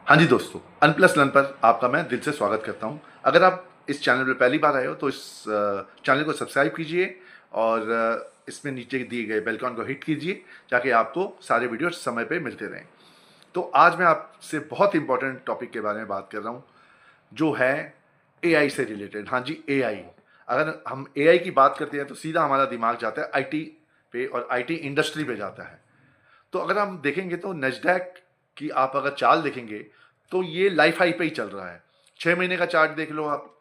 हाँ जी दोस्तों, अनप्लस लर्न पर आपका मैं दिल से स्वागत करता हूँ। अगर आप इस चैनल पर पहली बार आए हो तो इस चैनल को सब्सक्राइब कीजिए और इसमें नीचे दिए गए बेल आइकन को हिट कीजिए ताकि आपको सारे वीडियो समय पे मिलते रहें। तो आज मैं आपसे बहुत इंपॉर्टेंट टॉपिक के बारे में बात कर रहा हूँ, जो है एआई से रिलेटेड। हाँ जी, एआई। अगर हम एआई की बात करते हैं तो सीधा हमारा दिमाग जाता है आईटी पे और आईटी इंडस्ट्री पे जाता है। तो अगर हम देखेंगे तो नैस्डैक की आप अगर चाल देखेंगे तो ये लाइफ हाई पे ही चल रहा है। 6 महीने का चार्ट देख लो आप,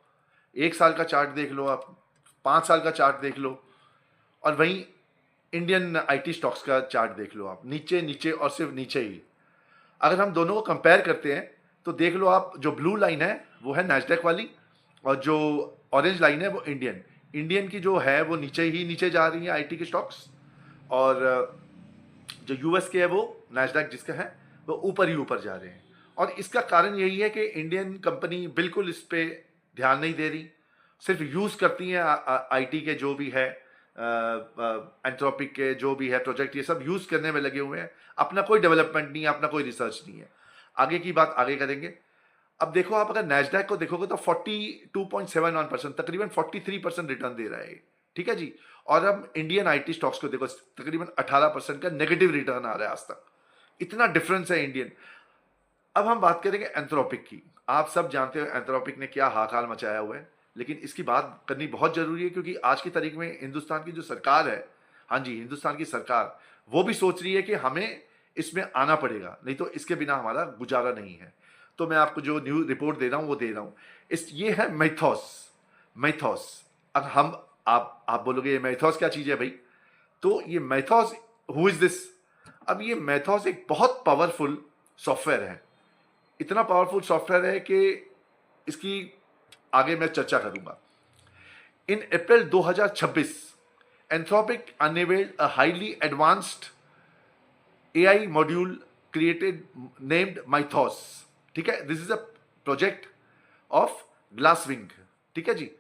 1 साल का चार्ट देख लो आप, 5 साल का चार्ट देख लो, और वहीं इंडियन आईटी स्टॉक्स का चार्ट देख लो आप, नीचे नीचे और सिर्फ नीचे ही। अगर हम दोनों को कंपेयर करते हैं तो देख लो आप, जो ब्लू लाइन है वो है नैस्डैक वाली और जो ऑरेंज लाइन है वो इंडियन। इंडियन की जो है वो नीचे ही नीचे जा रही है आईटी के स्टॉक्स, और जो यूएस के है वो नैस्डैक जिसका है वो ऊपर ही ऊपर जा रहे हैं। और इसका कारण यही है कि इंडियन कंपनी बिल्कुल इस पे ध्यान नहीं दे रही, सिर्फ यूज़ करती हैं आईटी के जो भी है, एंथ्रोपिक के जो भी है प्रोजेक्ट, ये सब यूज़ करने में लगे हुए हैं। अपना कोई डेवलपमेंट नहीं है, अपना कोई रिसर्च नहीं है। आगे की बात आगे करेंगे। अब देखो आप, अगर नैस्डैक को देखोगे तो 42.71%, तकरीबन 43% रिटर्न दे रहा है ये, ठीक है जी। और अब इंडियन आईटी स्टॉक्स को देखो, तकरीबन 18% का नेगेटिव रिटर्न आ रहा है आज तक। इतना डिफरेंस है इंडियन। अब हम बात करेंगे एंथ्रोपिक की। आप सब जानते हो एंथ्रोपिक ने क्या हाहाकार मचाया हुआ है, लेकिन इसकी बात करनी बहुत जरूरी है क्योंकि आज की तारीख में हिंदुस्तान की जो सरकार है, हाँ जी, हिंदुस्तान की सरकार, वो भी सोच रही है कि हमें इसमें आना पड़ेगा, नहीं तो इसके बिना हमारा गुजारा नहीं है। तो मैं आपको जो न्यूज रिपोर्ट दे रहा हूँ वो दे रहा हूँ। इस ये है मैथॉस। मैथॉस। अब हम आप बोलोगे ये मैथॉस क्या चीज है भाई? तो ये मैथॉस, हु इज दिस? अब ये मैथॉस एक बहुत पावरफुल सॉफ्टवेयर है। इतना पावरफुल सॉफ्टवेयर है कि इसकी आगे मैं चर्चा करूंगा। इन अप्रैल 2026, Anthropic unveiled a highly advanced AI module created named Mythos. ठीक है, this is a project of Glasswing. ठीक है जी।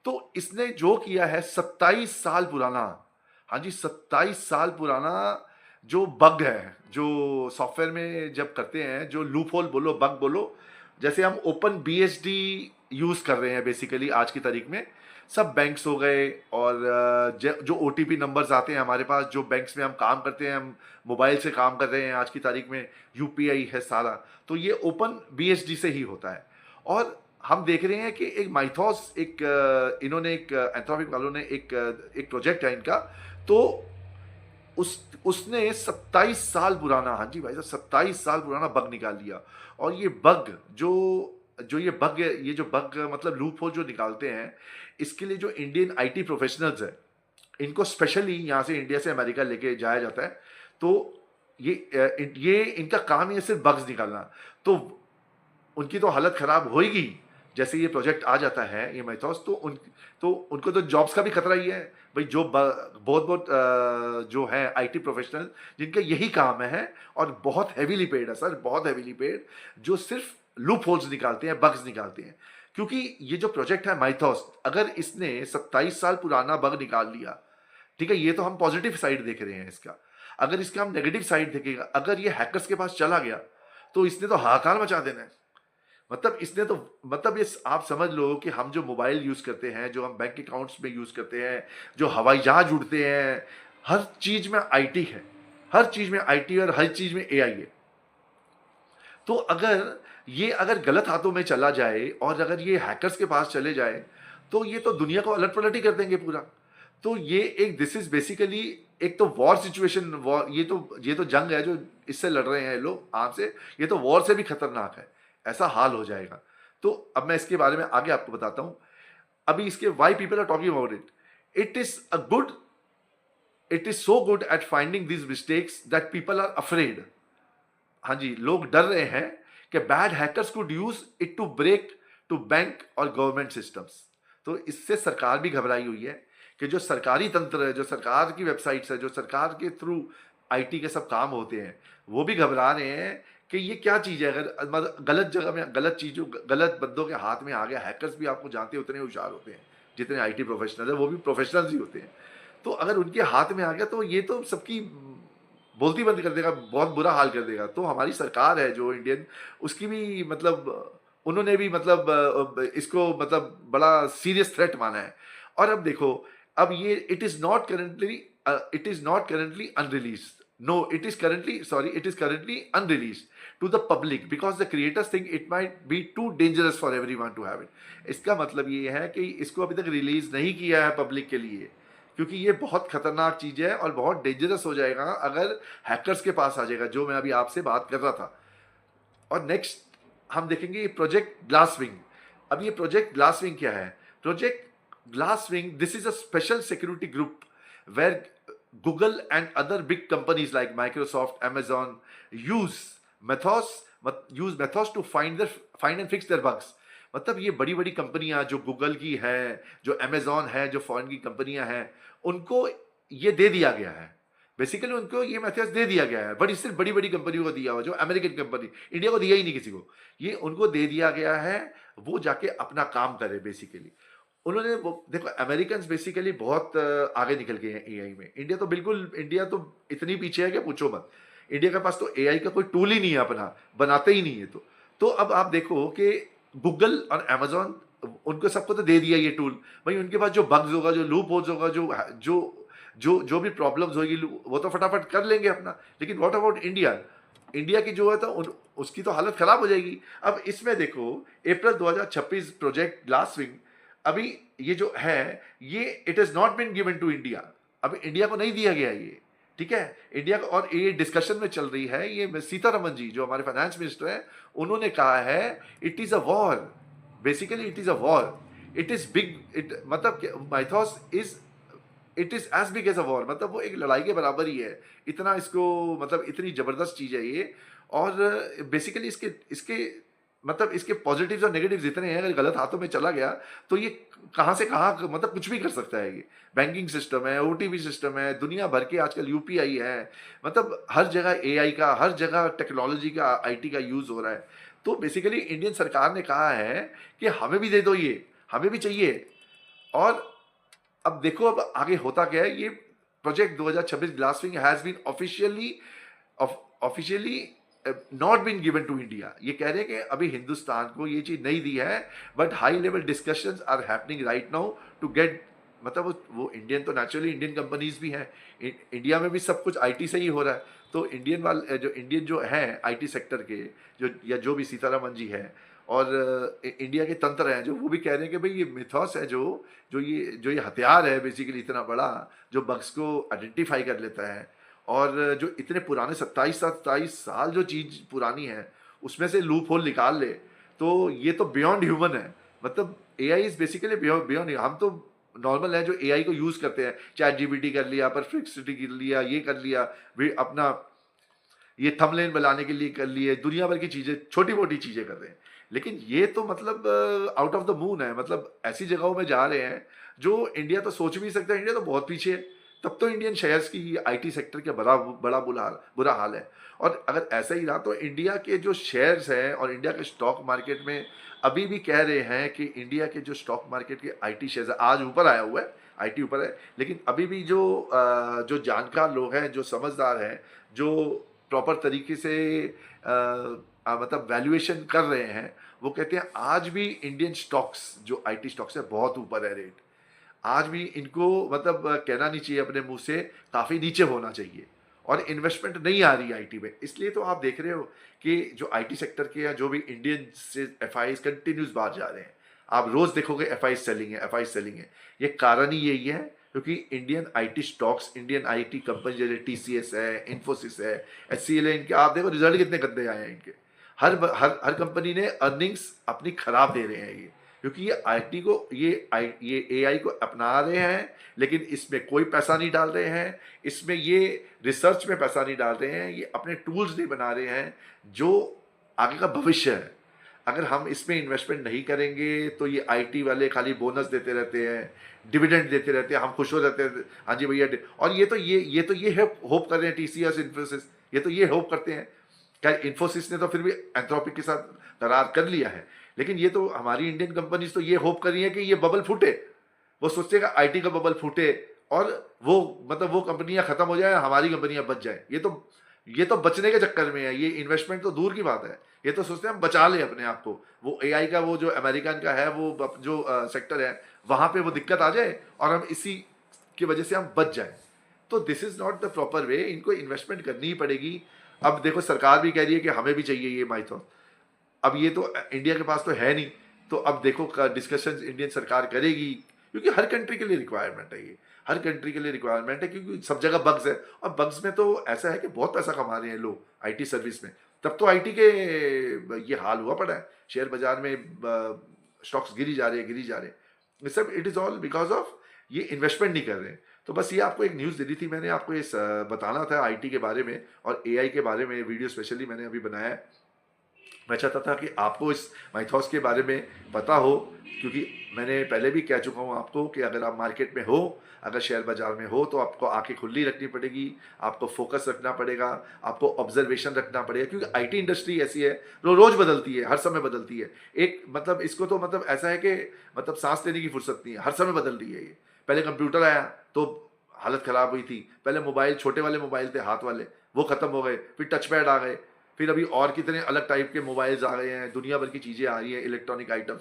तो इसने जो किया है, 27 साल पुराना, हाँ जी, 27 साल पुराना जो बग है, जो सॉफ्टवेयर में जब करते हैं, जो लूप होल बोलो, बग बोलो, जैसे हम ओपन बीएसडी यूज कर रहे हैं बेसिकली आज की तारीख में। सब बैंक्स हो गए, और जो ओटीपी नंबर्स आते हैं हमारे पास, जो बैंक्स में हम काम करते हैं, हम मोबाइल से काम कर रहे हैं आज की तारीख में, यूपीआई है सारा, तो ये ओपन बीएसडी से ही होता है। और हम देख रहे हैं कि एक माइथॉस, एक इन्होंने, एक एंथ्रोपिक वालों ने एक प्रोजेक्ट है इनका। तो उसने 27 साल पुराना, हाँ जी भाई साहब, 27 साल पुराना बग निकाल लिया। और ये बग जो जो ये जो बग मतलब लूप होल जो निकालते हैं, इसके लिए जो इंडियन आईटी प्रोफेशनल्स है, इनको स्पेशली यहाँ से इंडिया से अमेरिका लेके जाया जाता है। तो ये इनका काम है सिर्फ बग्स निकालना। तो उनकी तो हालत खराब होएगी जैसे ये प्रोजेक्ट आ जाता है, ये मैथॉस। तो उनको तो जॉब्स का भी खतरा ही है भाई। जो बहुत बहुत जो है आईटी प्रोफेशनल जिनका यही काम है, और बहुत हैवीली पेड है सर, बहुत हैवीली पेड, जो सिर्फ लूप होल्स निकालते हैं, बग्स निकालते हैं। क्योंकि ये जो प्रोजेक्ट है माइथॉस, अगर इसने 27 साल पुराना बग निकाल लिया, ठीक है, ये तो हम पॉजिटिव साइड देख रहे हैं इसका। अगर इसका हम नेगेटिव साइड देखेगा, अगर ये हैकर्स के पास चला गया तो इसने तो हाहाकार मचा देना है। मतलब इसने तो, मतलब ये आप समझ लो कि हम जो मोबाइल यूज करते हैं, जो हम बैंक अकाउंट्स में यूज करते हैं, जो हवाई जहाज उड़ते हैं, हर चीज में आईटी है। हर चीज में आईटी और हर चीज में एआई है। तो अगर गलत हाथों में चला जाए और अगर ये हैकर्स के पास चले जाए, तो ये तो दुनिया को अलट पलट ही कर देंगे पूरा। तो ये एक, दिस इज बेसिकली एक तो वॉर सिचुएशन, वॉर, ये तो जंग है जो इससे लड़ रहे हैं लोग आम से। ये तो वॉर से भी खतरनाक है, ऐसा हाल हो जाएगा। तो अब मैं इसके बारे में आगे आपको बताता हूं। अभी इसके why people are talking about it, it is a good, it is so good at finding these mistakes that people are afraid. हाँ जी, लोग डर रहे हैं कि bad hackers could use it to break to bank और government systems. तो इससे सरकार भी घबराई हुई है कि जो सरकारी तंत्र है, जो सरकार की वेबसाइट्स है, जो सरकार के थ्रू आईटी के सब काम होते हैं, वो भी घबरा रहे हैं कि ये क्या चीज़ है। अगर मतलब गलत जगह में, गलत चीज़ों, गलत बंदों के हाथ में आ गया, हैकर्स भी आपको जानते हैं उतने होशियार होते हैं जितने आईटी प्रोफेशनल है, वो भी प्रोफेशनल्स ही होते हैं। तो अगर उनके हाथ में आ गया तो ये तो सबकी बोलती बंद कर देगा, बहुत बुरा हाल कर देगा। तो हमारी सरकार है जो इंडियन, उसकी भी मतलब उन्होंने भी मतलब इसको मतलब बड़ा सीरियस थ्रेट माना है। और अब देखो, अब ये it is not currently unreleased, no it is currently sorry it is currently unreleased to the public because the creators think it might be too dangerous for everyone to have it। इसका मतलब ये है कि इसको अभी तक release नहीं किया है पब्लिक के लिए, क्योंकि ये बहुत खतरनाक चीज है और बहुत डेंजरस हो जाएगा अगर हैकर्स के पास आ जाएगा, जो मैं अभी आपसे बात कर रहा था। और नेक्स्ट हम देखेंगे प्रोजेक्ट ग्लासविंग। अब ये प्रोजेक्ट ग्लासविंग क्या है? Project Glasswing, this is a special security group where Google and other big companies like Microsoft, Amazon use methods to find and fix their bugs। मतलब ये बड़ी बड़ी कंपनियां जो गूगल की है, जो अमेजॉन है, जो फॉरेन की कंपनियां हैं, उनको ये दे दिया गया है। बेसिकली उनको ये मेथड्स दे दिया गया है, बट सिर्फ बड़ी बड़ी कंपनियों को दिया हुआ, जो अमेरिकन कंपनी, इंडिया को दिया ही नहीं किसी को। ये उनको दे दिया गया है, वो जाके अपना काम करे बेसिकली। उन्होंने वो देखो, अमेरिकन बेसिकली बहुत आगे निकल गए हैं एआई में। इंडिया तो इतनी पीछे है कि पूछो मत। इंडिया के पास तो एआई का कोई टूल ही नहीं है, अपना बनाते ही नहीं है। तो अब आप देखो कि गूगल और अमेजॉन, उनको सबको तो दे दिया ये टूल। भाई उनके पास जो बग्स होगा, जो लूप होल्स होगा, जो जो जो जो भी प्रॉब्लम्स होगी, वो तो फटाफट कर लेंगे अपना। लेकिन व्हाट अबाउट इंडिया? इंडिया की जो है तो उसकी तो हालत खराब हो जाएगी। अब इसमें देखो, अप्रैल 2026 प्रोजेक्ट ग्लासविंग, अभी ये जो है, ये it is not been given to India. अभी इंडिया को नहीं दिया गया ये, ठीक है, इंडिया को। और ये डिस्कशन में चल रही है, ये सीतारमन जी जो हमारे फाइनेंस मिनिस्टर हैं, उन्होंने कहा है it is a war, basically it is a war, it is big, it मतलब Mythos is, it is as big as a war, मतलब वो एक लड़ाई के बराबर ही है। इतना इसको मतलब इतनी जबरदस्त चीज है ये। और बेसिकली इसके इसके मतलब इसके पॉजिटिव्स और नेगेटिव्स इतने हैं, अगर गलत हाथों में चला गया तो ये कहाँ से कहाँ मतलब कुछ भी कर सकता है। ये बैंकिंग सिस्टम है, ओटीपी सिस्टम है, दुनिया भर के आजकल यूपीआई है, मतलब हर जगह एआई का, हर जगह टेक्नोलॉजी का, आईटी का यूज हो रहा है। तो बेसिकली इंडियन सरकार ने कहा है कि हमें भी दे दो ये, हमें भी चाहिए। और अब देखो अब आगे होता क्या है। ये project 2026 Glasswing has been officially not been given to India. ये कह रहे हैं कि अभी हिंदुस्तान को ये चीज नहीं दी है, but high level discussions are happening right now to get, मतलब वो इंडियन तो नेचुरली इंडियन कंपनीज भी हैं। इंडिया में भी सब कुछ आईटी से ही हो रहा है। तो इंडियन जो हैं आईटी सेक्टर के, जो भी सीतारामन जी है, और इंडिया के तंत्र हैं, जो वो भी कह रहे हैं कि भाई ये मिथॉस है, जो ये हथियार है बेसिकली इतना बड़ा, जो बग्स को आइडेंटिफाई कर लेता है, और जो इतने पुराने 27 साल जो चीज पुरानी है उसमें से लूप होल निकाल ले, तो ये तो बियॉन्ड ह्यूमन है। मतलब एआई इज बेसिकली बियॉन्ड। हम तो नॉर्मल है जो एआई को यूज करते हैं, चैट जीपीटी कर लिया, परप्लेक्सिटी कर लिया, ये कर लिया, भी अपना ये थंबनेल बनाने के लिए कर लिए, दुनिया भर की चीजें, छोटी मोटी चीजें कर रहे हैं। लेकिन ये तो मतलब आउट ऑफ द मून है, मतलब ऐसी जगहों में जा रहे हैं जो इंडिया तो सोच भी नहीं सकता। इंडिया तो बहुत पीछे है। तब तो इंडियन शेयर्स की, आईटी सेक्टर का बड़ा बुरा हाल है। और अगर ऐसा ही रहा तो इंडिया के जो शेयर्स हैं और इंडिया के स्टॉक मार्केट में अभी भी कह रहे हैं कि इंडिया के जो स्टॉक मार्केट के आईटी शेयर्स है, आज ऊपर आया हुआ है, आईटी ऊपर है, लेकिन अभी भी जो जानकार लोग हैं, जो समझदार हैं, जो प्रॉपर तरीके से मतलब वैल्यूएशन कर रहे हैं, वो कहते हैं आज भी इंडियन स्टॉक्स, जो आईटी स्टॉक्स है, बहुत ऊपर है रेट। आज भी इनको मतलब कहना नहीं चाहिए अपने मुंह से, काफ़ी नीचे होना चाहिए। और इन्वेस्टमेंट नहीं आ रही है आईटी में। इसलिए तो आप देख रहे हो कि जो आईटी सेक्टर के हैं, जो भी इंडियन से एफआईज कंटिन्यूस बाहर जा रहे हैं। आप रोज देखोगे एफआईज सेलिंग है, एफआईज सेलिंग है। ये कारण ही यही है क्योंकि Indian IT stocks, Indian IT company जैसे टीसीएस है, इन्फोसिस है, एचसीएल है, इनके आप देखो रिजल्ट कितने गंदे आए हैं इनके। हर हर हर कंपनी ने अर्निंग्स अपनी खराब दे रहे हैं ये, क्योंकि ये आईटी को, ये एआई को अपना रहे हैं, लेकिन इसमें कोई पैसा नहीं डाल रहे हैं, इसमें ये रिसर्च में पैसा नहीं डाल रहे हैं, ये अपने टूल्स नहीं बना रहे हैं जो आगे का भविष्य है। अगर हम इसमें इन्वेस्टमेंट नहीं करेंगे तो ये आईटी वाले खाली बोनस देते रहते हैं, डिविडेंड देते रहते हैं, हम खुश हो जाते हैं, हाँ जी भैया। और ये होप कर रहे हैं टीसीएस, इन्फोसिस, ये तो ये होप करते हैं। क्या इन्फोसिस ने तो फिर भी एंथ्रोपिक के साथ करार कर लिया है, लेकिन ये तो हमारी इंडियन कंपनीज तो ये होप कर रही है कि ये बबल फूटे। वो सोचते हैं आईटी का बबल फूटे और वो मतलब वो कंपनियां खत्म हो जाए, हमारी कंपनियां बच जाए। ये तो बचने के चक्कर में है, ये इन्वेस्टमेंट तो दूर की बात है। ये तो सोचते हैं हम बचा लें अपने आप को। वो एआई का वो जो अमेरिकन का है वो जो सेक्टर है, वहां पे वो दिक्कत आ जाए और हम इसी की वजह से हम बच जाएं। तो this is not the proper way. इनको इन्वेस्टमेंट करनी ही पड़ेगी। अब देखो सरकार भी कह रही है कि हमें भी चाहिए ये माइथॉन। अब ये तो इंडिया के पास तो है नहीं। तो अब देखो डिस्कशन इंडियन सरकार करेगी, क्योंकि हर कंट्री के लिए रिक्वायरमेंट है ये। हर कंट्री के लिए रिक्वायरमेंट है, क्योंकि सब जगह बग्स है। और बग्स में तो ऐसा है कि बहुत पैसा कमा रहे हैं लोग आईटी सर्विस में। तब तो आईटी के ये हाल हुआ पड़ा है, शेयर बाजार में स्टॉक्स गिरी जा रहे हैं, गिरी जा रहे हैं। ये सब it is all because of ये इन्वेस्टमेंट नहीं कर रहे हैं। तो बस ये आपको एक न्यूज़ देनी थी मैंने, आपको ये बताना था आईटी के बारे में और एआई के बारे में। वीडियो स्पेशली मैंने अभी बनाया है। मैं चाहता था कि आपको इस माइथॉस के बारे में पता हो, क्योंकि मैंने पहले भी कह चुका हूँ आपको कि अगर आप मार्केट में हो, अगर शेयर बाजार में हो, तो आपको आंखें खुली रखनी पड़ेगी, आपको फोकस रखना पड़ेगा, आपको ऑब्जर्वेशन रखना पड़ेगा। क्योंकि आईटी इंडस्ट्री ऐसी है जो रोज बदलती है, हर समय बदलती है। एक मतलब इसको तो मतलब ऐसा है कि मतलब सांस लेने की फुर्सत नहीं है, हर समय बदल रही है ये। पहले कंप्यूटर आया तो हालत खराब हुई थी। पहले मोबाइल, छोटे वाले मोबाइल थे हाथ वाले, वो खत्म हो गए। फिर टच पैड आ गए। फिर अभी और कितने अलग टाइप के मोबाइल्स आ गए हैं, दुनिया भर की चीज़ें आ रही हैं, इलेक्ट्रॉनिक आइटम्स।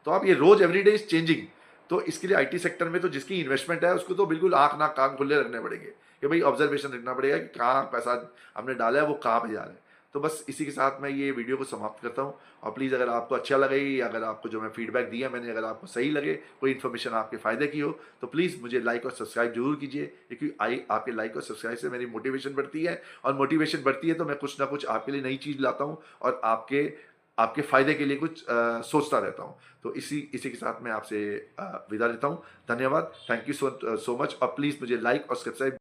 तो आप ये रोज एवरीडे इज चेंजिंग। तो इसके लिए आईटी सेक्टर में तो जिसकी इन्वेस्टमेंट है उसको तो बिल्कुल आंख नाक कान खुले रखने पड़ेंगे कि भाई ऑब्जर्वेशन रखना पड़ेगा कि कहाँ पैसा हमने डाला है, वो कहाँ पे जा रहा है। तो बस इसी के साथ मैं ये वीडियो को समाप्त करता हूँ। और प्लीज़ अगर आपको अच्छा लगे, या अगर आपको जो मैं फीडबैक दिया मैंने, अगर आपको सही लगे, कोई इन्फॉर्मेशन आपके फ़ायदे की हो, तो प्लीज़ मुझे लाइक और सब्सक्राइब जरूर कीजिए। क्योंकि आपके लाइक और सब्सक्राइब से मेरी मोटिवेशन बढ़ती है, और मोटिवेशन बढ़ती है तो मैं कुछ ना कुछ आपके लिए नई चीज़ लाता हूँ और आपके आपके फ़ायदे के लिए कुछ सोचता रहता हूँ। तो इसी इसी के साथ मैं आपसे विदा लेता हूँ। धन्यवाद। Thank you so much. और प्लीज़ मुझे लाइक और सब्सक्राइब